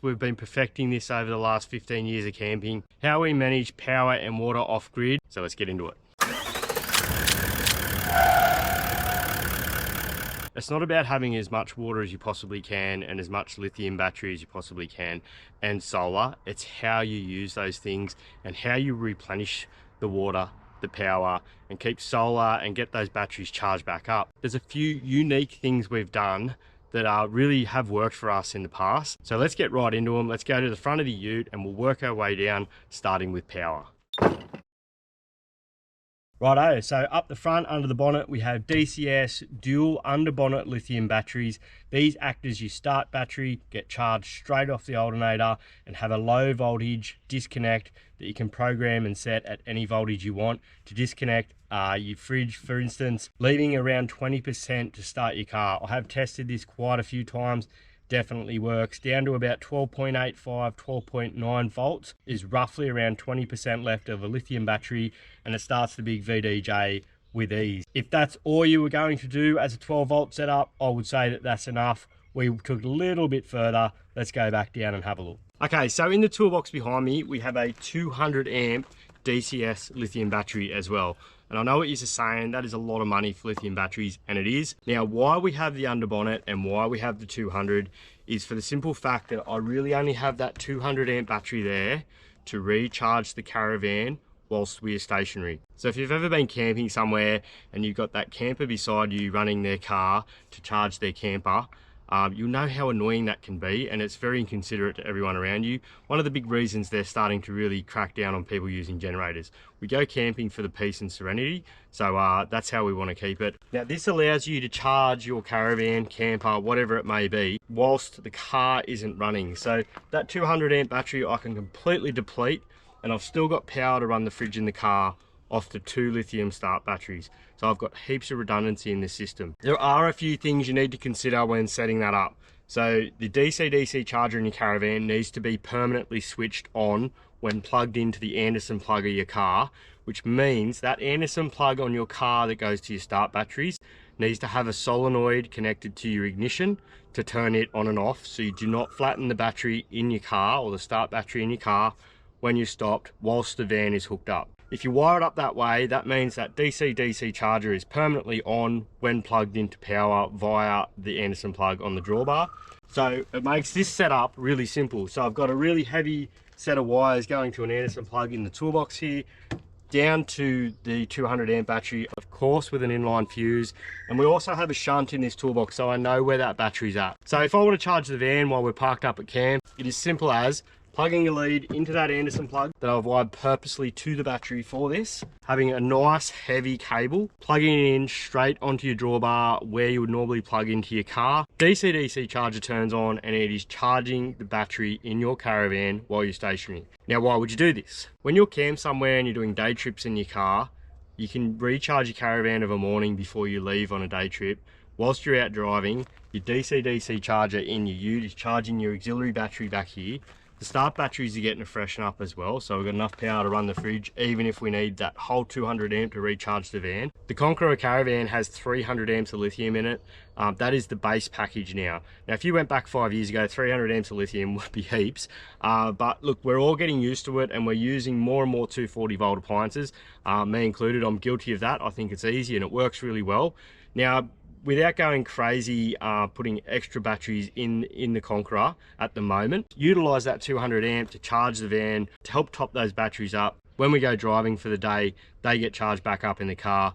We've been perfecting this over the last 15 years of camping, how we manage power and water off grid. So let's get into it. It's not about having as much water as you possibly can and as much lithium battery as you possibly can and solar. It's how you use those things and how you replenish the water, the power, and keep solar and get those batteries charged back up. There's a few unique things we've done that really have worked for us in the past. So let's get right into them. Let's go to the front of the ute and we'll work our way down, starting with power. Righto, so up the front under the bonnet we have DCS dual under bonnet lithium batteries. These act as your start battery, get charged straight off the alternator and have a low voltage disconnect that you can program and set at any voltage you want to disconnect your fridge, for instance, leaving around 20% to start your car. I have tested this quite a few times. Definitely works. Down to about 12.85, 12.9 volts is roughly around 20% left of a lithium battery, and it starts the big VDJ with ease. If that's all you were going to do as a 12 volt setup, I would say that that's enough. We took a little bit further. Let's go back down and have a look. Okay, so in the toolbox behind me, we have a 200 amp DCS lithium battery as well. And I know what you're saying, that is a lot of money for lithium batteries, and it is. Now, why we have the underbonnet and why we have the 200 is for the simple fact that I really only have that 200 amp battery there to recharge the caravan whilst we are stationary. So if you've ever been camping somewhere and you've got that camper beside you running their car to charge their camper, you'll know how annoying that can be, and it's very inconsiderate to everyone around you. One of the big reasons they're starting to really crack down on people using generators. We go camping for the peace and serenity, so that's how we want to keep it. Now this allows you to charge your caravan, camper, whatever it may be, whilst the car isn't running. So that 200 amp battery I can completely deplete, and I've still got power to run the fridge in the car off the 2 lithium start batteries. So I've got heaps of redundancy in the system. There are a few things you need to consider when setting that up. So the DC-DC charger in your caravan needs to be permanently switched on when plugged into the Anderson plug of your car, which means that Anderson plug on your car that goes to your start batteries needs to have a solenoid connected to your ignition to turn it on and off, so you do not flatten the battery in your car or the start battery in your car when you're stopped whilst the van is hooked up. If you wire it up that way, that means that DC-DC charger is permanently on when plugged into power via the Anderson plug on the drawbar. So it makes this setup really simple. So I've got a really heavy set of wires going to an Anderson plug in the toolbox here, down to the 200 amp battery, of course with an inline fuse. And we also have a shunt in this toolbox, so I know where that battery's at. So if I want to charge the van while we're parked up at camp, it is simple as plugging a lead into that Anderson plug that I've wired purposely to the battery for this, having a nice heavy cable, plugging it in straight onto your drawbar where you would normally plug into your car. DC-DC charger turns on and it is charging the battery in your caravan while you're stationary. Now, why would you do this? When you're camped somewhere and you're doing day trips in your car, you can recharge your caravan of a morning before you leave on a day trip. Whilst you're out driving, your DC-DC charger in your ute is charging your auxiliary battery back here. The start batteries are getting to freshen up as well, so we've got enough power to run the fridge, even if we need that whole 200 amp to recharge the van. The Conqueror Caravan has 300 amps of lithium in it. That is the base package now. Now, if you went back 5 years ago, 300 amps of lithium would be heaps. But look, we're all getting used to it, and we're using more and more 240 volt appliances, me included. I'm guilty of that. I think it's easy and it works really well. Now, without going crazy putting extra batteries in the Conqueror at the moment, utilize that 200 amp to charge the van to help top those batteries up. When we go driving for the day, they get charged back up in the car.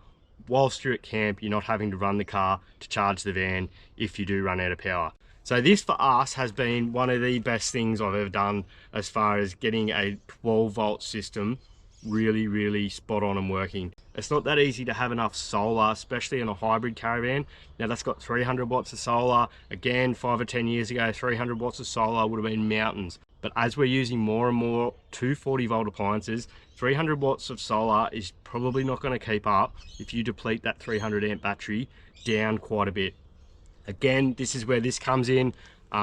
Whilst you're at camp, you're not having to run the car to charge the van if you do run out of power. So this for us has been one of the best things I've ever done as far as getting a 12 volt system really spot on and working. It's not that easy to have enough solar, especially in a hybrid caravan. Now that's got 300 watts of solar. Again, 5 or 10 years ago, 300 watts of solar would have been mountains. But as we're using more and more 240 volt appliances, 300 watts of solar is probably not going to keep up if you deplete that 300 amp battery down quite a bit. Again, this is where this comes in.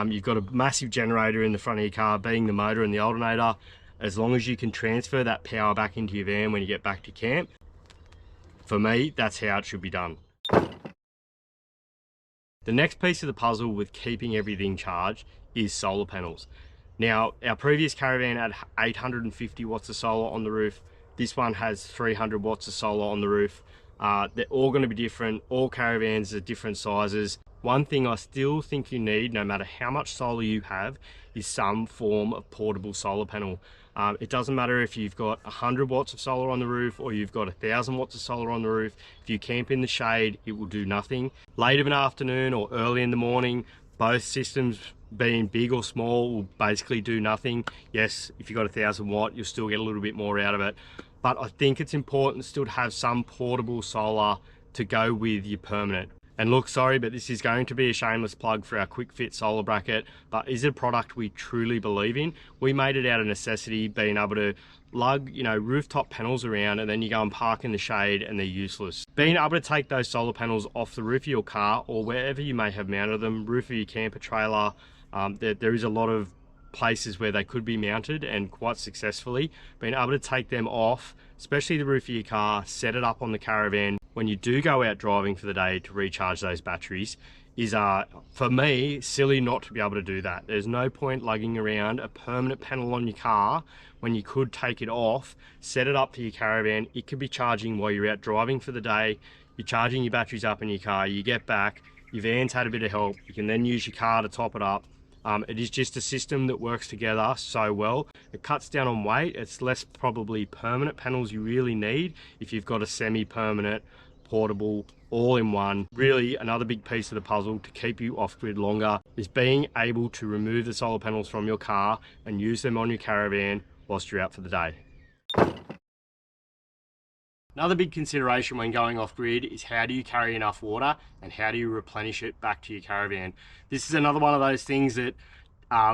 You've got a massive generator in the front of your car, being the motor and the alternator. As long as you can transfer that power back into your van when you get back to camp, for me, that's how it should be done. The next piece of the puzzle with keeping everything charged is solar panels. Now, our previous caravan had 850 watts of solar on the roof. This one has 300 watts of solar on the roof. They're all going to be different. All caravans are different sizes. One thing I still think you need, no matter how much solar you have, is some form of portable solar panel. It doesn't matter if you've got 100 watts of solar on the roof or you've got 1,000 watts of solar on the roof. If you camp in the shade, it will do nothing. Late of an afternoon or early in the morning, both systems being big or small will basically do nothing. Yes, if you've got 1,000 watt, you'll still get a little bit more out of it. But I think it's important still to have some portable solar to go with your permanent. And look, sorry, but this is going to be a shameless plug for our Quick Fit solar bracket, but is it a product we truly believe in? We made it out of necessity, being able to lug, rooftop panels around, and then you go and park in the shade and they're useless. Being able to take those solar panels off the roof of your car or wherever you may have mounted them, roof of your camper trailer, there is a lot of places where they could be mounted, and quite successfully. Being able to take them off, especially the roof of your car, set it up on the caravan when you do go out driving for the day to recharge those batteries, is for me silly not to be able to do that. There's no point lugging around a permanent panel on your car when you could take it off, set it up for your caravan. It could be charging while you're out driving for the day. You're charging your batteries up in your car, you get back, your van's had a bit of help, you can then use your car to top it up. It is just a system that works together so well. It cuts down on weight. It's less probably permanent panels you really need if you've got a semi-permanent, portable, all-in-one. Really, another big piece of the puzzle to keep you off-grid longer is being able to remove the solar panels from your car and use them on your caravan whilst you're out for the day. Another big consideration when going off-grid is how do you carry enough water and how do you replenish it back to your caravan. This is another one of those things that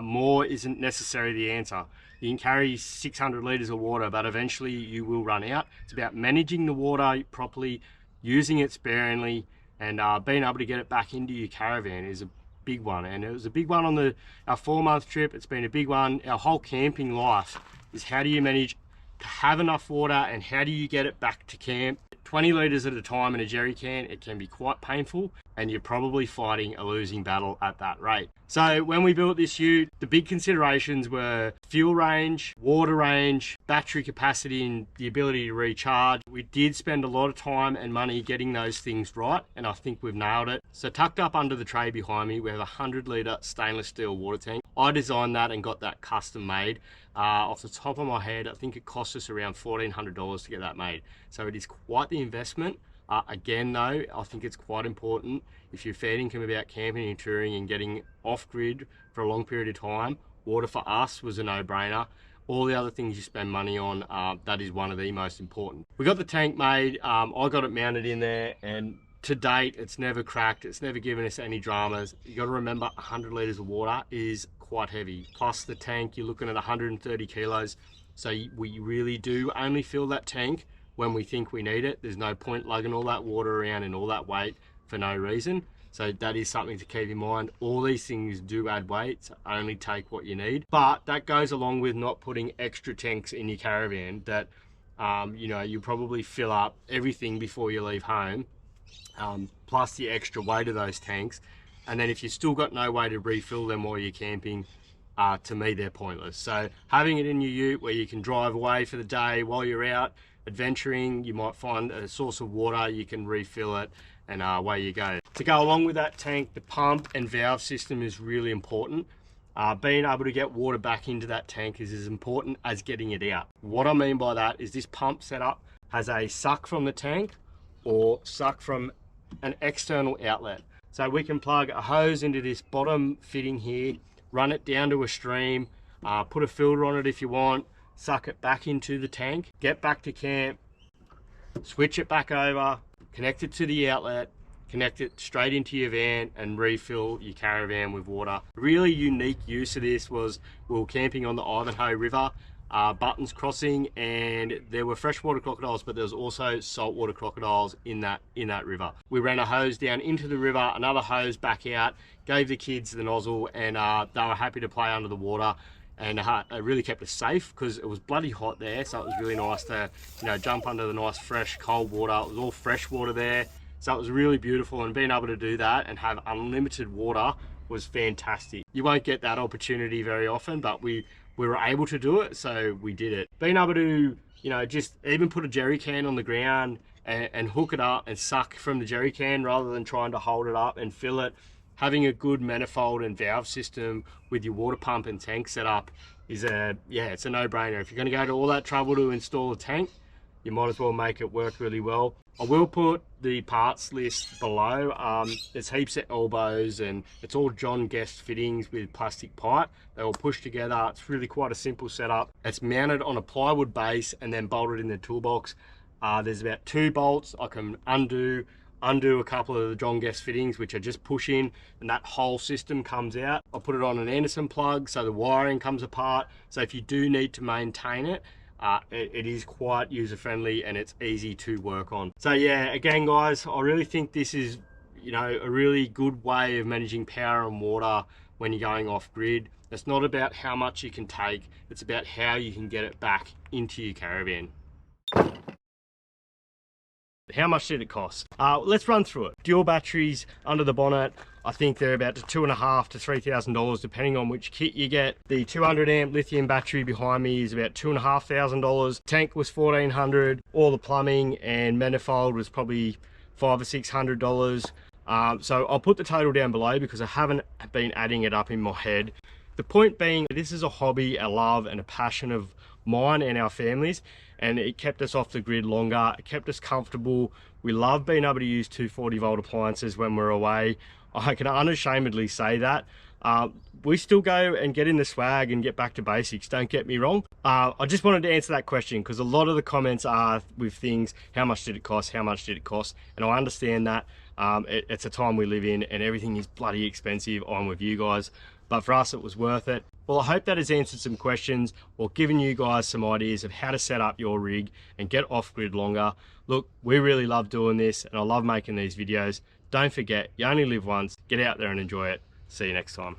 more isn't necessarily the answer. You can carry 600 litres of water, but eventually you will run out. It's about managing the water properly, using it sparingly, and being able to get it back into your caravan is a big one. And it was a big one on our 4-month trip. It's been a big one. Our whole camping life is how do you manage to have enough water and how do you get it back to camp. 20 litres at a time in a jerry can, it can be quite painful, and you're probably fighting a losing battle at that rate. So when we built this ute, the big considerations were fuel range, water range, battery capacity, and the ability to recharge. We did spend a lot of time and money getting those things right, and I think we've nailed it. So tucked up under the tray behind me, we have a 100-litre stainless steel water tank. I designed that and got that custom made. Off the top of my head, I think it cost us around $1,400 to get that made. So it is quite the investment. Again though, I think it's quite important if you're fair income about camping and touring and getting off-grid for a long period of time. Water for us was a no-brainer. All the other things you spend money on, that is one of the most important. We got the tank made, I got it mounted in there, and to date, it's never cracked, it's never given us any dramas. You gotta remember 100 litres of water is quite heavy. Plus the tank, you're looking at 130 kilos. So we really do only fill that tank when we think we need it. There's no point lugging all that water around and all that weight for no reason. So that is something to keep in mind. All these things do add weight, so only take what you need. But that goes along with not putting extra tanks in your caravan that, you probably fill up everything before you leave home, plus the extra weight of those tanks. And then if you've still got no way to refill them while you're camping, to me, they're pointless. So having it in your ute where you can drive away for the day while you're out adventuring, you might find a source of water, you can refill it, and away you go. To go along with that tank, the pump and valve system is really important. Being able to get water back into that tank is as important as getting it out. What I mean by that is this pump setup has a suck from the tank or suck from an external outlet. So we can plug a hose into this bottom fitting here, run it down to a stream, put a filter on it if you want, suck it back into the tank, get back to camp, switch it back over, connect it to the outlet, connect it straight into your van and refill your caravan with water. Really unique use of this was we were camping on the Ivanhoe River, Buttons Crossing, and there were freshwater crocodiles, but there was also saltwater crocodiles in that river. We ran a hose down into the river, another hose back out, gave the kids the nozzle, and they were happy to play under the water, and it really kept us safe because it was bloody hot there. So it was really nice to jump under the nice fresh cold water. It was all fresh water there, so it was really beautiful. And being able to do that and have unlimited water was fantastic. You won't get that opportunity very often, but we were able to do it, so we did it. Being able to, you know, just even put a jerry can on the ground and hook it up and suck from the jerry can rather than trying to hold it up and fill it. Having a good manifold and valve system with your water pump and tank setup is it's a no-brainer. If you're going to go to all that trouble to install a tank, you might as well make it work really well. I will put the parts list below. There's heaps of elbows and it's all John Guest fittings with plastic pipe. They all push together. It's really quite a simple setup. It's mounted on a plywood base and then bolted in the toolbox. There's about 2 bolts. I can undo a couple of the John Guest fittings, which I just push in and that whole system comes out. I'll put it on an Anderson plug so the wiring comes apart. So if you do need to maintain it, it is quite user-friendly and it's easy to work on. So yeah, again guys, I really think this is, you know, a really good way of managing power and water when you're going off grid. It's not about how much you can take, it's about how you can get it back into your caravan. How much did it cost? Let's run through it. Dual batteries under the bonnet, I think they're about $2,500 to $3,000 depending on which kit you get. The 200 amp lithium battery behind me is about $2,500. Tank was $1,400. All the plumbing and manifold was probably $500 or $600. So I'll put the total down below because I haven't been adding it up in my head. The point being, this is a hobby, a love and a passion of mine and our families, and it kept us off the grid longer. It kept us comfortable. We love being able to use 240 volt appliances when we're away. I can unashamedly say that. We still go and get in the swag and get back to basics, don't get me wrong. I just wanted to answer that question because a lot of the comments are with things, how much did it cost, how much did it cost? And I understand that. It's a time we live in and everything is bloody expensive. I'm with you guys, but for us it was worth it. Well, I hope that has answered some questions or given you guys some ideas of how to set up your rig and get off grid longer. Look, we really love doing this and I love making these videos. Don't forget, you only live once. Get out there and enjoy it. See you next time.